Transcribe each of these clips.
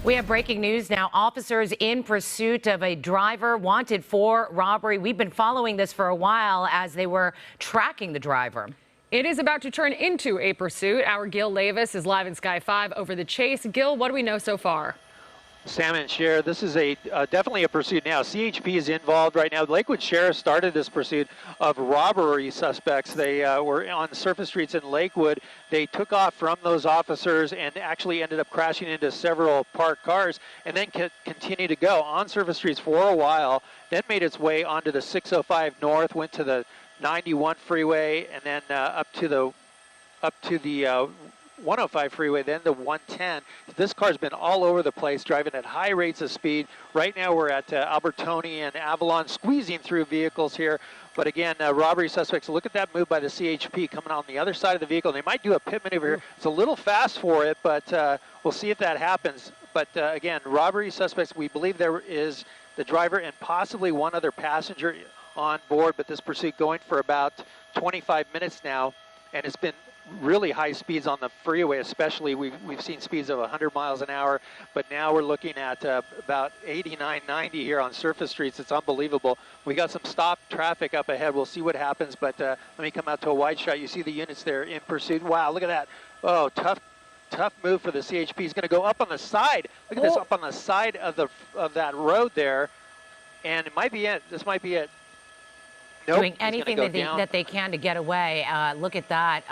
We have breaking news now. Officers in pursuit of a driver wanted for robbery. We've been following this for a while as they were tracking the driver. It is about to turn into a pursuit. Our Gil Leyvas is live in Sky 5 over the chase. Gil, what do we know so far? Sam and Cher, this is definitely a pursuit now. CHP is involved right now. Lakewood Sheriff started this pursuit of robbery suspects. They were on surface streets in Lakewood. They took off from those officers and actually ended up crashing into several parked cars and then continued to go on surface streets for a while, then made its way onto the 605 North, went to the 91 freeway, and then up to the 105 freeway, then the 110. This car's been all over the place, driving at high rates of speed. Right now we're at Albertoni and Avalon, squeezing through vehicles here. But again, robbery suspects, look at that move by the CHP coming on the other side of the vehicle. They might do a pit maneuver here. It's a little fast for it, but we'll see if that happens. But again, robbery suspects, we believe there is the driver and possibly one other passenger on board, but this pursuit going for about 25 minutes now, and it's been really high speeds on the freeway, especially. We've seen speeds of 100 miles an hour, but now we're looking at about 89, 90 here on surface streets. It's unbelievable. We got some stopped traffic up ahead. We'll see what happens, but let me come out to a wide shot. You see the units there in pursuit. Wow, look at that. Oh, tough move for the CHP. He's going to go up on the side. Look at this, up on the side of that road there, and it might be it. This might be it. Nope, doing anything that they can to get away. Look at that.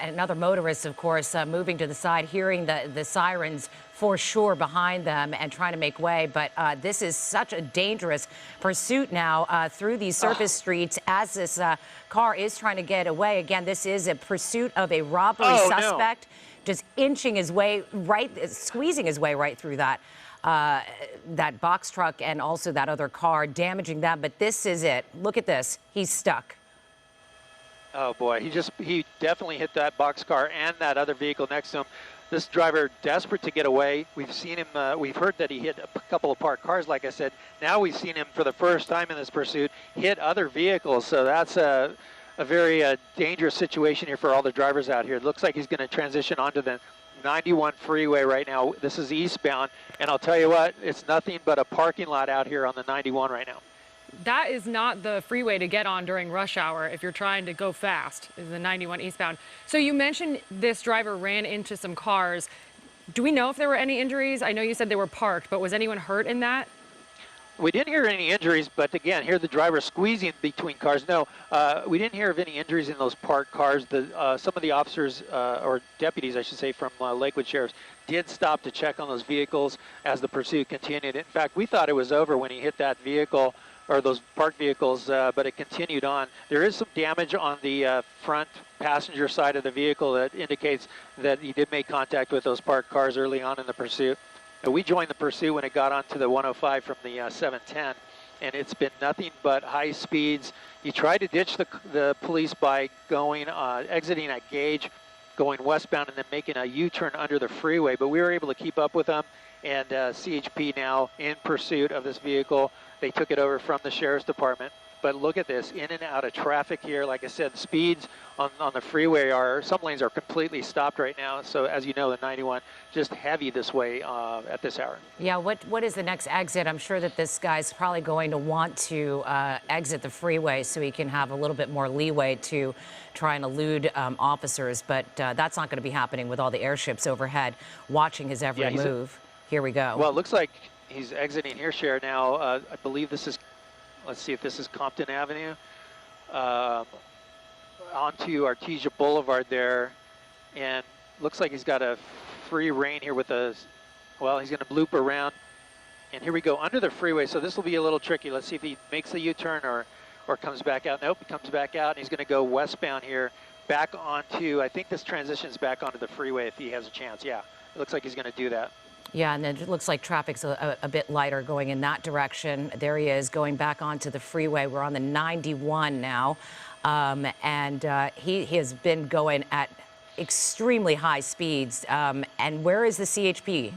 Another motorist, of course, moving to the side, hearing the sirens for sure behind them and trying to make way. But this is such a dangerous pursuit now through these surface streets as this car is trying to get away. Again, this is a pursuit of a robbery suspect, just inching his way squeezing his way right through that box truck and also that other car, damaging that. But this is it. Look at this. He's stuck. Oh boy, he definitely hit that box car and that other vehicle next to him. This driver desperate to get away. We've seen him, we've heard that he hit a couple of parked cars, like I said. Now we've seen him for the first time in this pursuit hit other vehicles. So that's a very dangerous situation here for all the drivers out here. It looks like he's going to transition onto the 91 freeway right now. This is eastbound, and I'll tell you what, it's nothing but a parking lot out here on the 91 right now. That is not the freeway to get on during rush hour if you're trying to go fast, is the 91 eastbound. So you mentioned this driver ran into some cars. Do we know if there were any injuries? I know you said they were parked, but was anyone hurt in that? We didn't hear any injuries, but again, hear the driver squeezing between cars. No, we didn't hear of any injuries in those parked cars. Some of the officers, or deputies, I should say, from Lakewood Sheriff's did stop to check on those vehicles as the pursuit continued. In fact, we thought it was over when he hit that vehicle, or those parked vehicles, but it continued on. There is some damage on the front passenger side of the vehicle that indicates that he did make contact with those parked cars early on in the pursuit. We joined the pursuit when it got onto the 105 from the 710, and it's been nothing but high speeds. He tried to ditch the police by going, exiting at Gage, going westbound, and then making a U-turn under the freeway, but we were able to keep up with him, and CHP now in pursuit of this vehicle. They took it over from the Sheriff's Department. But look at this, in and out of traffic here. Like I said, speeds on the freeway some lanes are completely stopped right now. So as you know, the 91 just heavy this way at this hour. Yeah, what is the next exit? I'm sure that this guy's probably going to want to exit the freeway so he can have a little bit more leeway to try and elude officers. But that's not going to be happening with all the airships overhead watching his every move. Here we go. Well, it looks like he's exiting here, Cher. Now, I believe this is, let's see if this is Compton Avenue, onto Artesia Boulevard there, and looks like he's got a free rein here with well, he's going to loop around, and here we go under the freeway, so this will be a little tricky. Let's see if he makes the U-turn or comes back out. Nope, he comes back out, and he's going to go westbound here, back onto, I think this transitions back onto the freeway if he has a chance. Yeah, it looks like he's going to do that. Yeah, and it looks like traffic's a bit lighter going in that direction. There he is going back onto the freeway. We're on the 91 now, and he has been going at extremely high speeds. And where is the CHP?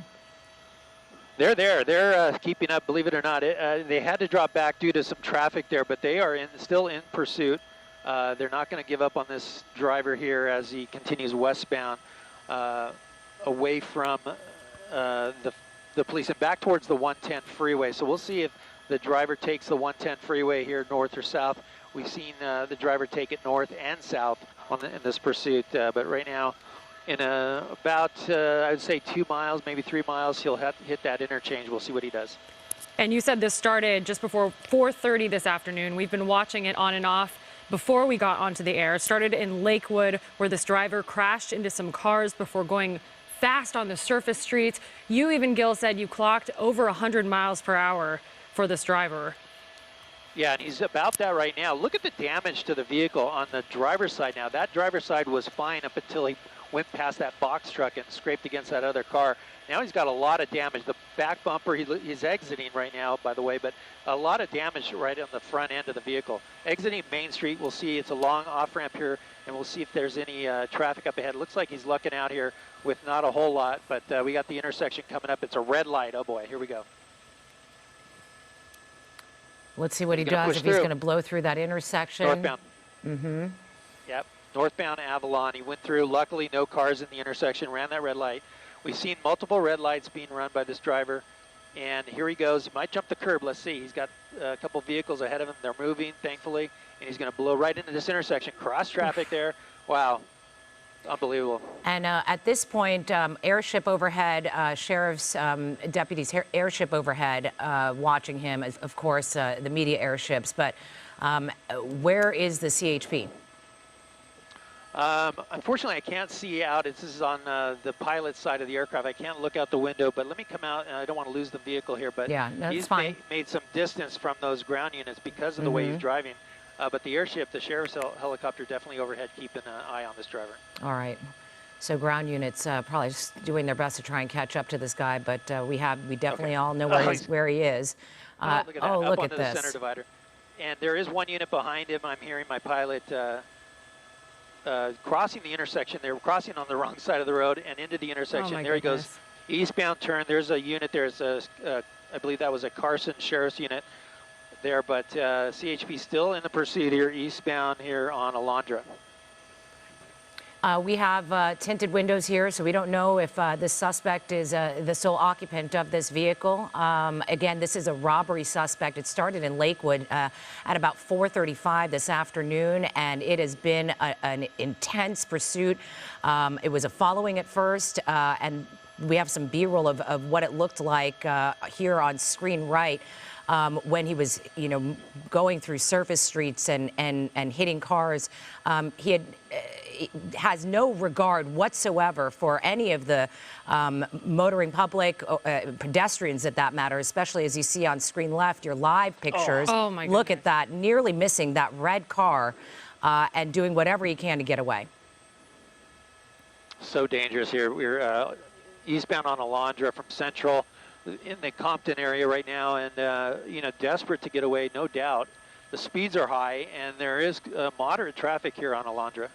They're there. They're keeping up, believe it or not. They had to drop back due to some traffic there, but they are still in pursuit. They're not going to give up on this driver here as he continues westbound away from the the police and back towards the 110 freeway. So we'll see if the driver takes the 110 freeway here north or south. We've seen the driver take it north and south in this pursuit, but right now in about, I would say 2 miles, maybe 3 miles, he'll hit that interchange. We'll see what he does. And you said this started just before 4:30 this afternoon. We've been watching it on and off before we got onto the air. It started in Lakewood, where this driver crashed into some cars before going fast on the surface streets. You even, Gil, said you clocked over 100 miles per hour for this driver. Yeah, and he's about that right now. Look at the damage to the vehicle on the driver's side now. That driver's side was fine up until he went past that box truck and scraped against that other car. Now he's got a lot of damage. The back bumper, he's exiting right now, by the way, but a lot of damage right on the front end of the vehicle. Exiting Main Street, we'll see it's a long off-ramp here, and we'll see if there's any traffic up ahead. It looks like he's lucking out here with not a whole lot, but we got the intersection coming up. It's a red light. Oh boy, here we go. Let's see what he does, if he's going to blow through that intersection. Northbound. Mm-hmm. Yep, northbound Avalon. He went through. Luckily, no cars in the intersection. Ran that red light. We've seen multiple red lights being run by this driver. And here he goes. He might jump the curb. Let's see. He's got a couple vehicles ahead of him. They're moving, thankfully. And he's going to blow right into this intersection. Cross traffic there. Wow. Unbelievable. And at this point, airship overhead, sheriff's deputies, airship overhead, watching him, of course, the media airships. But where is the CHP? Unfortunately, I can't see out. This is on the pilot side of the aircraft. I can't look out the window, but let me come out. And I don't want to lose the vehicle here, but yeah, no, he's made some distance from those ground units because of the way he's driving. But the airship, the sheriff's helicopter, definitely overhead, keeping an eye on this driver. All right. So ground units probably just doing their best to try and catch up to this guy, but we definitely all know where he is. Look at that. Up look onto at the this. center divider. And there is one unit behind him. I'm hearing my pilot crossing the intersection. They were crossing on the wrong side of the road and into the intersection. There he goes. Eastbound turn. There's a unit. There's I believe that was a Carson Sheriff's unit there, but CHP still in the pursuit here, eastbound here on Alondra. We have tinted windows here, so we don't know if this suspect is the sole occupant of this vehicle. Again, this is a robbery suspect. It started in Lakewood at about 4:35 this afternoon, and it has been an intense pursuit. It was a following at first, and we have some B-roll of what it looked like here on screen right. When he was, going through surface streets and hitting cars. He has no regard whatsoever for any of the motoring public, pedestrians at that matter, especially as you see on screen left, your live pictures. Oh my goodness. Look at that, nearly missing that red car and doing whatever he can to get away. So dangerous here. We're eastbound on Alondra from Central, in the Compton area right now, and desperate to get away, no doubt. The speeds are high, and there is moderate traffic here on Alondra.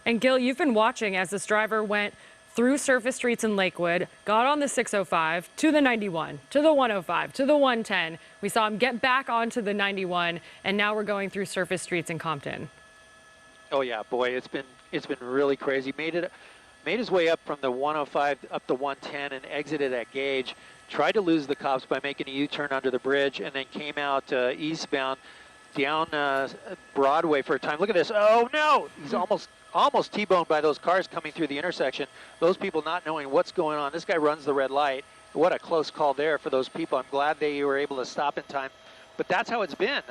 And Gil, you've been watching as this driver went through surface streets in Lakewood, got on the 605 to the 91, to the 105, to the 110. We saw him get back onto the 91, and now we're going through surface streets in Compton. Oh yeah, boy, it's been really crazy. Made his way up from the 105 up to 110 and exited at Gage. Tried to lose the cops by making a U-turn under the bridge, and then came out eastbound down Broadway for a time. Look at this. Oh no, he's almost T-boned by those cars coming through the intersection. Those people not knowing what's going on. This guy runs the red light. What a close call there for those people. I'm glad they were able to stop in time. But that's how it's been,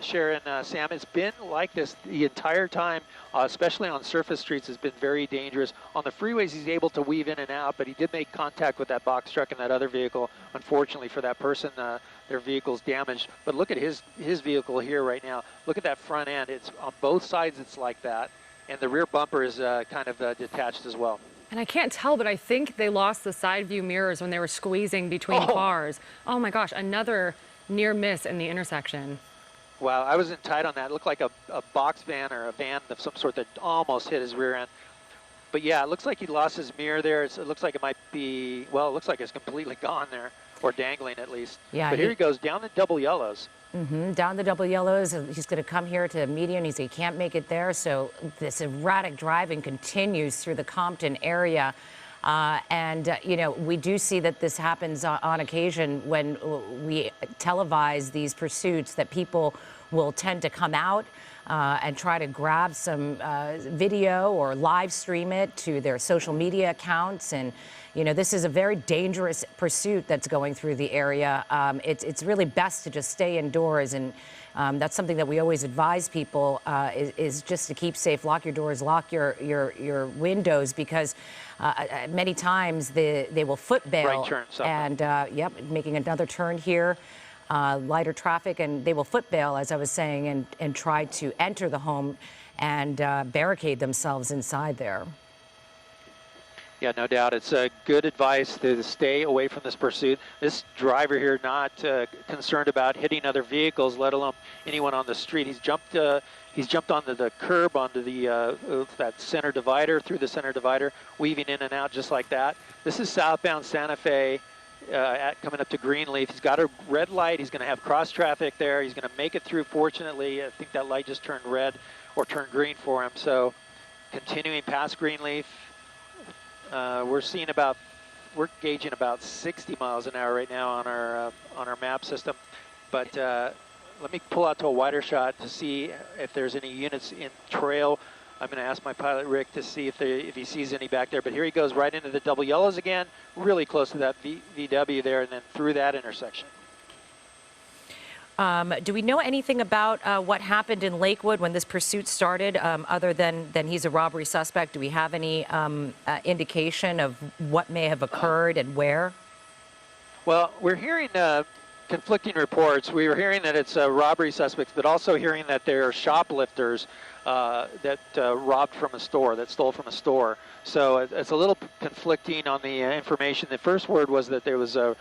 Sharon, Sam. It's been like this the entire time, especially on surface streets. It's been very dangerous. On the freeways, he's able to weave in and out, but he did make contact with that box truck and that other vehicle. Unfortunately for that person, their vehicle's damaged. But look at his vehicle here right now. Look at that front end. It's on both sides. It's like that, and the rear bumper is kind of detached as well. And I can't tell, but I think they lost the side view mirrors when they were squeezing between cars. Oh my gosh, another near miss in the intersection. Wow, I wasn't tight on that. It looked like a box van or a van of some sort that almost hit his rear end. But yeah, it looks like he lost his mirror there. It looks like it might be, well, it looks like it's completely gone there, or dangling at least. Yeah. But here he goes down the double yellows. Down the double yellows. He's going to come here to median. He can't make it there. So this erratic driving continues through the Compton area. You know, we do see that this happens on occasion when we televise these pursuits, that people will tend to come out and try to grab some video or live stream it to their social media accounts. And, you know, this is a very dangerous pursuit that's going through the area. It's really best to just stay indoors, and that's something that we always advise people is just to keep safe. Lock your doors, lock your windows, because many times they will foot bail. Right turn, and yep, making another turn here. Lighter traffic, and they will foot bail, as I was saying, and try to enter the home and barricade themselves inside there. Yeah, no doubt. It's good advice to stay away from this pursuit. This driver here not concerned about hitting other vehicles, let alone anyone on the street. He's jumped onto the curb, onto the that center divider, through the center divider, weaving in and out just like that. This is southbound Santa Fe. Coming up to Greenleaf. He's got a red light. He's going to have cross traffic there. He's going to make it through. Fortunately, I think that light just turned red or turned green for him. So continuing past Greenleaf, we're gauging about 60 miles an hour right now on our map system. But let me pull out to a wider shot to see if there's any units in trail. I'm going to ask my pilot, Rick, to see if he sees any back there. But here he goes right into the double yellows again, really close to that VW there, and then through that intersection. Do we know anything about what happened in Lakewood when this pursuit started, other than he's a robbery suspect? Do we have any indication of what may have occurred and where? Well, we're hearing conflicting reports. We were hearing that it's robbery suspects, but also hearing that there are shoplifters that robbed from a store, that stole from a store. So it's a little conflicting on the information. The first word was that there was a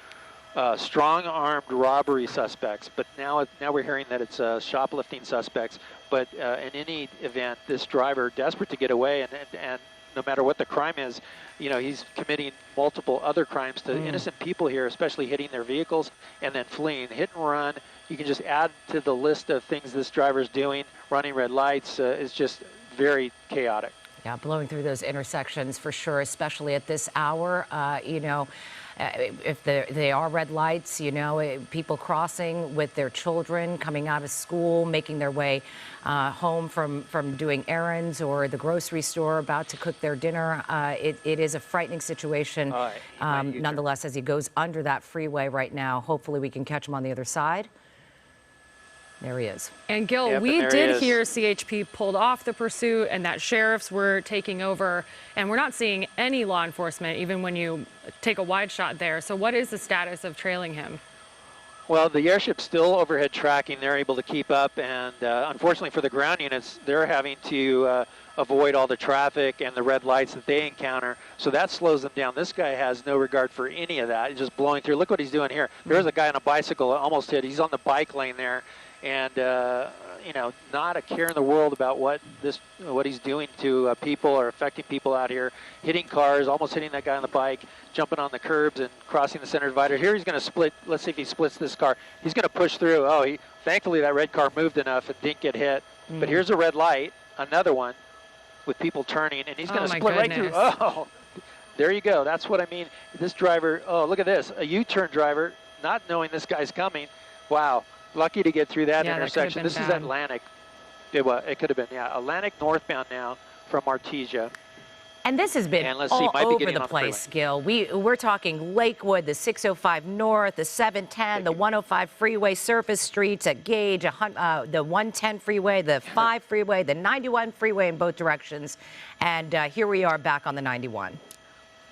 strong armed robbery suspects, but now we're hearing that it's shoplifting suspects. But in any event, this driver, desperate to get away, and no matter what the crime is, you know, he's committing multiple other crimes to innocent people here, especially hitting their vehicles and then fleeing. Hit and run, you can just add to the list of things this driver's doing. Running red lights is just very chaotic. Yeah, blowing through those intersections for sure, especially at this hour. You know, if they are red lights, you know, people crossing with their children, coming out of school, making their way home from doing errands or the grocery store, about to cook their dinner. It is a frightening situation. Nonetheless, as he goes under that freeway right now, hopefully we can catch him on the other side. There he is. And Gil, we did hear CHP pulled off the pursuit and that sheriffs were taking over, and we're not seeing any law enforcement, even when you take a wide shot there. So what is the status of trailing him? Well, the airship's still overhead tracking. They're able to keep up, and unfortunately for the ground units, they're having to avoid all the traffic and the red lights that they encounter. So that slows them down. This guy has no regard for any of that. He's just blowing through. Look what he's doing here. There's a guy on a bicycle almost hit. He's on the bike lane there. And you know, not a care in the world about what he's doing to people or affecting people out here, hitting cars, almost hitting that guy on the bike, jumping on the curbs and crossing the center divider. Here he's going to split. Let's see if he splits this car. He's going to push through. Oh, thankfully that red car moved enough and didn't get hit. But here's a red light, another one with people turning, and he's going to split right through. Oh, there you go. That's what I mean. This driver, oh, look at this, a U-turn driver, not knowing this guy's coming. Wow. Lucky to get through that intersection. This is Atlantic. It could have been, yeah. Atlantic northbound now from Artesia. And this has been all over the place, Gil. We're talking Lakewood, the 605 North, the 710, the 105 freeway, surface streets at Gage, the 110 freeway, the 5 freeway, the 91 freeway in both directions. And here we are back on the 91.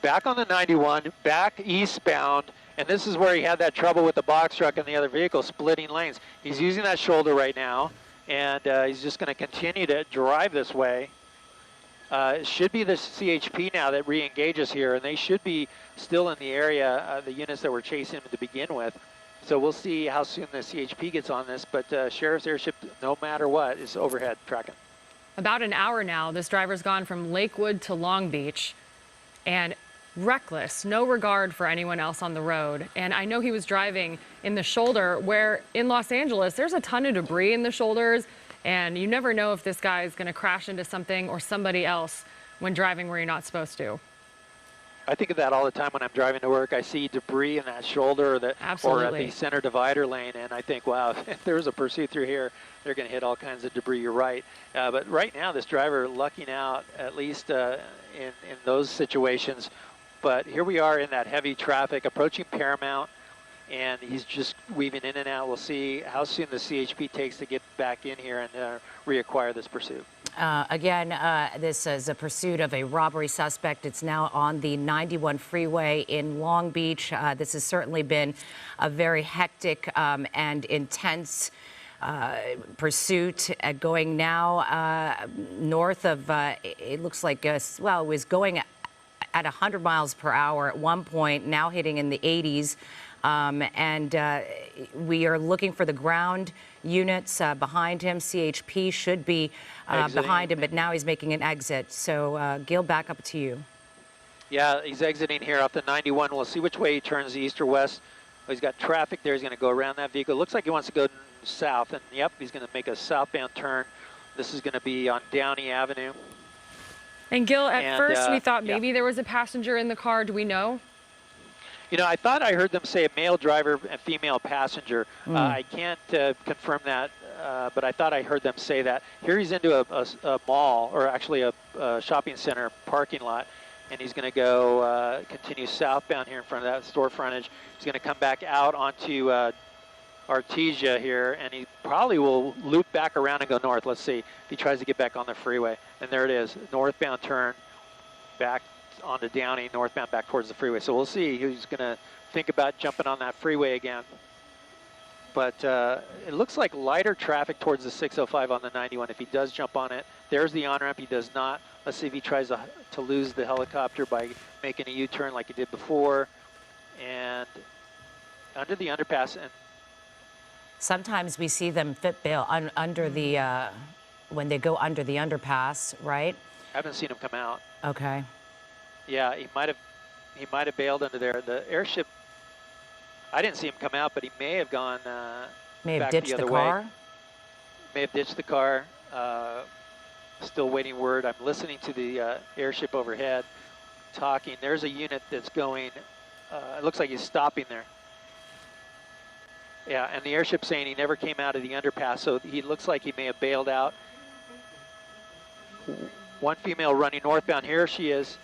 Back on the 91, back eastbound. And this is where he had that trouble with the box truck and the other vehicle splitting lanes. He's using that shoulder right now, and he's just going to continue to drive this way. It should be the CHP now that re-engages here, and they should be still in the area, the units that were chasing him to begin with. So we'll see how soon the CHP gets on this, but Sheriff's Airship, no matter what, is overhead tracking. About an hour now, this driver's gone from Lakewood to Long Beach, and reckless, no regard for anyone else on the road. And I know he was driving in the shoulder, where in Los Angeles, there's a ton of debris in the shoulders, and you never know if this guy is going to crash into something or somebody else when driving where you're not supposed to. I think of that all the time when I'm driving to work. I see debris in that shoulder or at the center divider lane, and I think, wow, if there's a pursuit through here, they're going to hit all kinds of debris. You're right. But right now, this driver lucking out, at least in those situations. But here we are in that heavy traffic, approaching Paramount, and he's just weaving in and out. We'll see how soon the CHP takes to get back in here and reacquire this pursuit. Again, this is a pursuit of a robbery suspect. It's now on the 91 freeway in Long Beach. This has certainly been a very hectic and intense pursuit going now north of, it looks like, well, it was going at 100 miles per hour at one point, now hitting in the 80s. We are looking for the ground units behind him. CHP should be behind him, but now he's making an exit. So, Gil, back up to you. Yeah, he's exiting here off the 91. We'll see which way he turns, east or west. Well, he's got traffic there. He's going to go around that vehicle. Looks like he wants to go south, and yep, he's going to make a southbound turn. This is going to be on Downey Avenue. And Gil, at first we thought maybe there was a passenger in the car. Do we know? You know, I thought I heard them say a male driver and female passenger. I can't confirm that, but I thought I heard them say that. Here he's into a mall, or actually a shopping center parking lot, and he's going to go continue southbound here in front of that store frontage. He's going to come back out onto Artesia here, and he probably will loop back around and go north. Let's see if he tries to get back on the freeway. And there it is, northbound turn, back onto Downey, northbound back towards the freeway. So we'll see who's going to think about jumping on that freeway again. But it looks like lighter traffic towards the 605 on the 91 if he does jump on it. There's the on-ramp. He does not. Let's see if he tries to lose the helicopter by making a U-turn like he did before. And under the underpass. And sometimes we see them fit bail under the, when they go under the underpass, right? I haven't seen him come out. Okay. Yeah, he might have bailed under there. The airship, I didn't see him come out, but he may have gone may have back ditched the other the car. way. May have ditched the car. Still waiting word. I'm listening to the airship overhead talking. There's a unit that's going, it looks like he's stopping there. Yeah, and the airship saying he never came out of the underpass, so he looks like he may have bailed out. One female running northbound, here she is.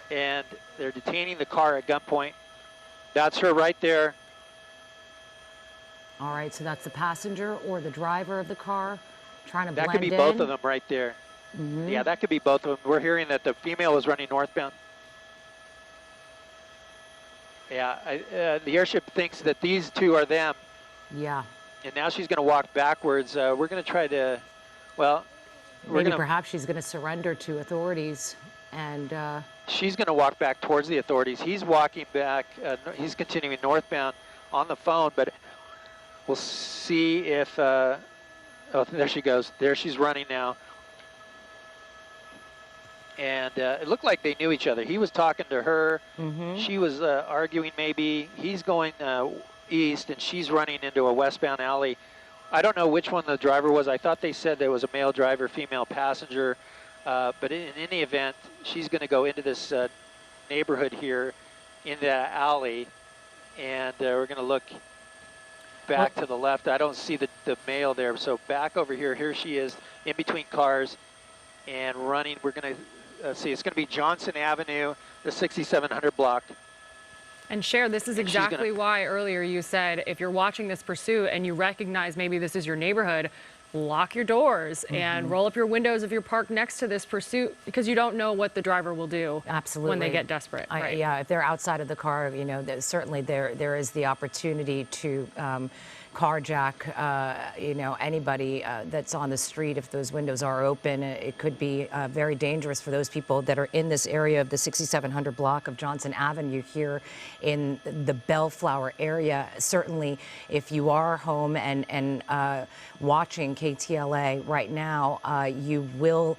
And they're detaining the car at gunpoint. That's her right there. All right, so that's the passenger or the driver of the car trying to blend in. That could be both of them right there. Yeah, that could be both of them. We're hearing that the female was running northbound. Yeah, the airship thinks that these two are them. Yeah. And now she's going to walk backwards. We're going to try to, well, maybe perhaps she's going to surrender to authorities and. She's going to walk back towards the authorities. He's walking back. He's continuing northbound on the phone, but we'll see if. Oh, there she goes. There she's running now. And it looked like they knew each other. He was talking to her. She was arguing maybe. He's going east, and she's running into a westbound alley. I don't know which one the driver was. I thought they said there was a male driver, female passenger. But in any event, she's going to go into this neighborhood here in the alley, and we're going to look back to the left. I don't see the male there, so back over here. Here she is in between cars and running. We're going to see. It's going to be Johnson Avenue, the 6700 block. And Cher, this is exactly why earlier you said if you're watching this pursuit and you recognize maybe this is your neighborhood, lock your doors and roll up your windows if you're parked next to this pursuit, because you don't know what the driver will do. Absolutely. When they get desperate. Right. Yeah, if they're outside of the car, you know, certainly there is the opportunity to carjack, you know, anybody that's on the street if those windows are open. It could be very dangerous for those people that are in this area of the 6700 block of Johnson Avenue here in the Bellflower area. Certainly, if you are home and watching KTLA right now, you will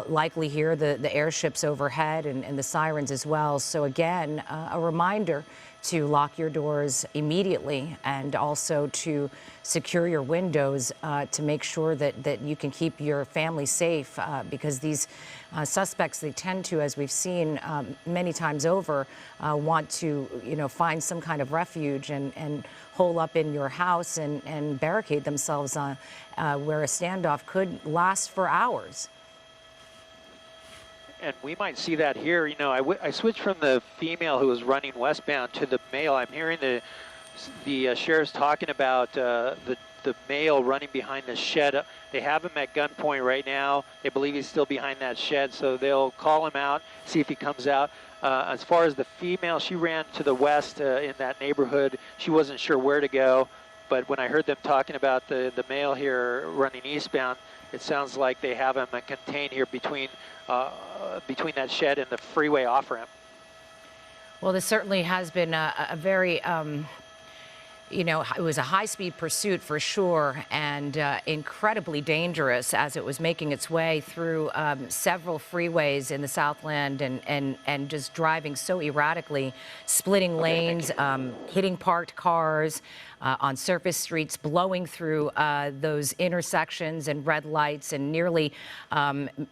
likely hear the airships overhead and the sirens as well. So again, a reminder to lock your doors immediately and also to secure your windows to make sure that you can keep your family safe because these suspects, they tend to, as we've seen many times over, want to, find some kind of refuge and hole up in your house and barricade themselves where a standoff could last for hours. And we might see that here. I switched from the female who was running westbound to the male. I'm hearing the sheriff's talking about the male running behind the shed. They have him at gunpoint right now. They believe he's still behind that shed, so they'll call him out, see if he comes out. As far as the female, she ran to the west in that neighborhood. She wasn't sure where to go, but when I heard them talking about the male here running eastbound, it sounds like they have him contained here between that shed and the freeway off-ramp. Well, this certainly has been a very, it was a high-speed pursuit for sure, and incredibly dangerous as it was making its way through several freeways in the Southland and just driving so erratically, splitting lanes, hitting parked cars on surface streets, blowing through those intersections and red lights and nearly,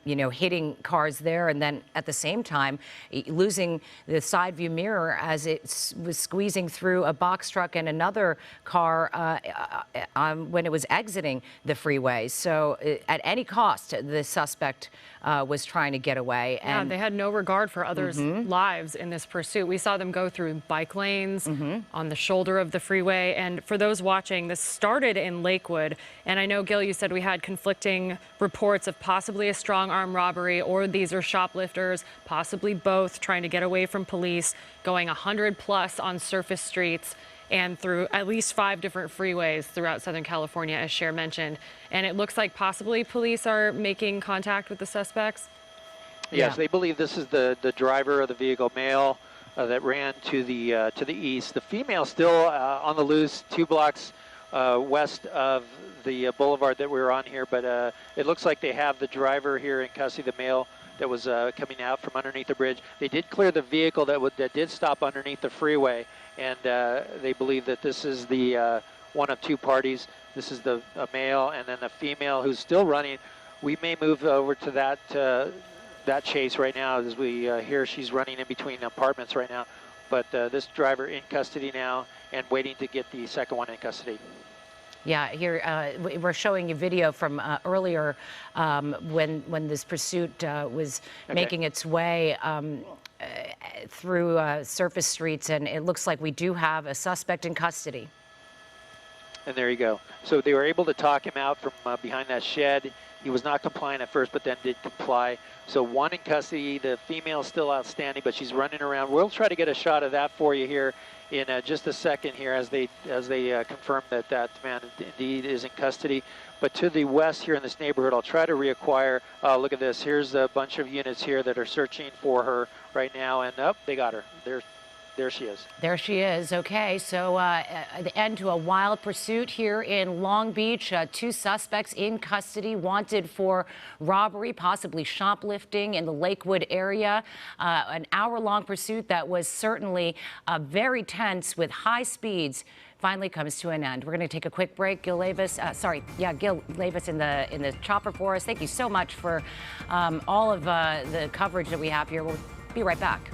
hitting cars there. And then at the same time, losing the side view mirror as it was squeezing through a box truck and another car when it was exiting the freeway. So at any cost, the suspect was trying to get away. And yeah, they had no regard for others' lives in this pursuit. We saw them go through bike lanes on the shoulder of the freeway. And for those watching, this started in Lakewood. And I know, Gil, you said we had conflicting reports of possibly a strong arm robbery, or these are shoplifters, possibly both, trying to get away from police, going 100 plus on surface streets and through at least 5 different freeways throughout Southern California, as Cher mentioned. And it looks like possibly police are making contact with the suspects. Yes, they believe this is the driver of the vehicle, male, that ran to the east. The female still on the loose, 2 blocks west of the boulevard that we were on here, but it looks like they have the driver here in custody, the male that was coming out from underneath the bridge. They did clear the vehicle that did stop underneath the freeway, and they believe that this is the one of 2 parties. This is the male, and then the female who's still running. We may move over to that chase right now as we hear she's running in between apartments right now. But this driver in custody now and waiting to get the second one in custody. Yeah, here we're showing you video from earlier when this pursuit was making its way through surface streets, and it looks like we do have a suspect in custody. And there you go. So they were able to talk him out from behind that shed. He was not compliant at first, but then did comply. So 1 in custody. The female still outstanding, but she's running around. We'll try to get a shot of that for you here in just a second here as they confirm that man indeed is in custody. But to the west here in this neighborhood, I'll try to reacquire. Look at this. Here's a bunch of units here that are searching for her right now, and they got her. There she is. There she is. Okay, so the end to a wild pursuit here in Long Beach. 2 suspects in custody, wanted for robbery, possibly shoplifting in the Lakewood area. An hour-long pursuit that was certainly very tense with high speeds. Finally comes to an end. We're going to take a quick break. Gil Leyvas, Gil Leyvas in the chopper for us. Thank you so much for all of the coverage that we have here. We'll be right back.